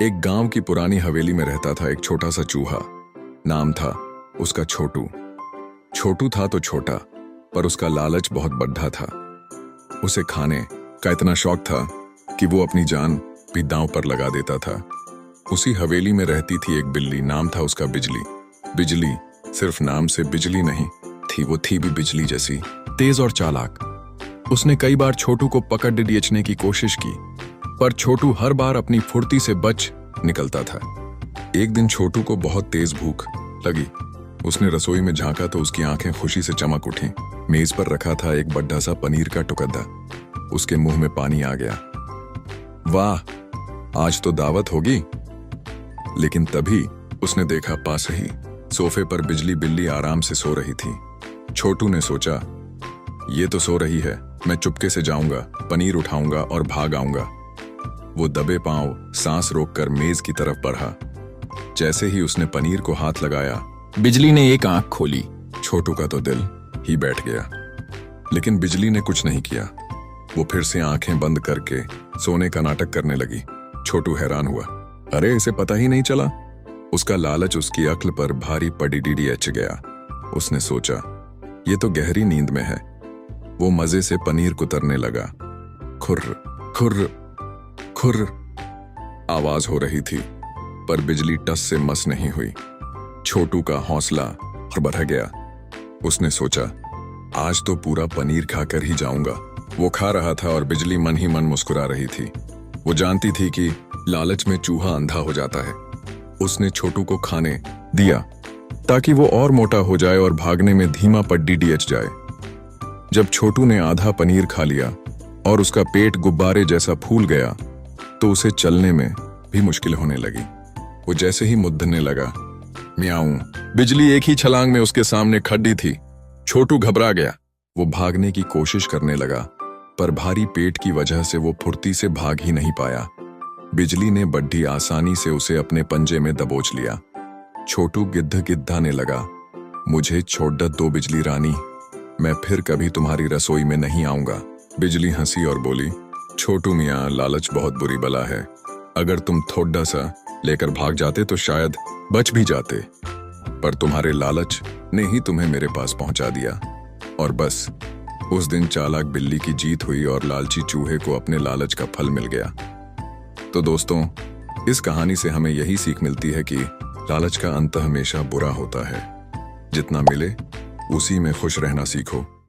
एक गांव की पुरानी हवेली में रहता था एक छोटा सा चूहा। नाम था उसका छोटू। छोटू था तो छोटा, पर उसका लालच बहुत बड्ढा था। उसे खाने का इतना शौक था कि वो अपनी जान भी दांव पर लगा देता था। उसी हवेली में रहती थी एक बिल्ली, नाम था उसका बिजली। बिजली सिर्फ नाम से बिजली नहीं थी, वो थी भी बिजली जैसी, तेज और चालाक। उसने कई बार छोटू को पकड़ डियचने की कोशिश की, पर छोटू हर बार अपनी फुर्ती से बच निकलता था। एक दिन छोटू को बहुत तेज भूख लगी। उसने रसोई में झांका तो उसकी आंखें खुशी से चमक उठी। मेज पर रखा था एक बड़ा सा पनीर का टुकड़ा। उसके मुंह में पानी आ गया। वाह, आज तो दावत होगी। लेकिन तभी उसने देखा पास ही सोफे पर बिजली बिल्ली आराम से सो रही थी। छोटू ने सोचा, ये तो सो रही है, मैं चुपके से जाऊंगा, पनीर उठाऊंगा और भाग आऊंगा। वो दबे पांव सांस रोककर मेज की तरफ बढ़ा। जैसे ही उसने पनीर को हाथ लगाया, बिजली ने एक आंख खोली। छोटू का तो दिल ही बैठ गया, लेकिन बिजली ने कुछ नहीं किया। वो फिर से आंखें बंद करके सोने का नाटक करने लगी। छोटू हैरान हुआ, अरे इसे पता ही नहीं चला। उसका लालच उसकी अक्ल पर भारी पड़ी डीडीएच गया। उसने सोचा, ये तो गहरी नींद में है। वो मजे से पनीर कुतरने लगा। खुर्र खुर्र खुर्र आवाज हो रही थी, पर बिजली टस से मस नहीं हुई। छोटू का हौसला बढ़ गया। उसने सोचा, आज तो पूरा पनीर खाकर ही जाऊंगा। वो खा रहा था और बिजली मन ही मन मुस्कुरा रही थी। वो जानती थी कि लालच में चूहा अंधा हो जाता है। उसने छोटू को खाने दिया ताकि वो और मोटा हो जाए और भागने में धीमा पड्डी डीएच जाए। जब छोटू ने आधा पनीर खा लिया और उसका पेट गुब्बारे जैसा फूल गया, तो उसे चलने में भी मुश्किल होने लगी। वो जैसे ही मुद्दने लगा, म्याऊं, बिजली एक ही छलांग में उसके सामने खड़ी थी। छोटू घबरा गया। वो भागने की कोशिश करने लगा, पर भारी पेट की वजह से वो फुर्ती से भाग ही नहीं पाया। बिजली ने बड़ी आसानी से उसे अपने पंजे में दबोच लिया। छोटू गिद्ध गिद्धाने लगा, मुझे छोड़ दो बिजली रानी, मैं फिर कभी तुम्हारी रसोई में नहीं आऊंगा। बिजली हंसी और बोली, छोटू मियाँ, लालच बहुत बुरी बला है। अगर तुम थोड़ा सा लेकर भाग जाते तो शायद बच भी जाते, पर तुम्हारे लालच ने ही तुम्हें मेरे पास पहुंचा दिया। और बस उस दिन चालाक बिल्ली की जीत हुई और लालची चूहे को अपने लालच का फल मिल गया। तो दोस्तों, इस कहानी से हमें यही सीख मिलती है कि लालच का अंत हमेशा बुरा होता है। जितना मिले उसी में खुश रहना सीखो।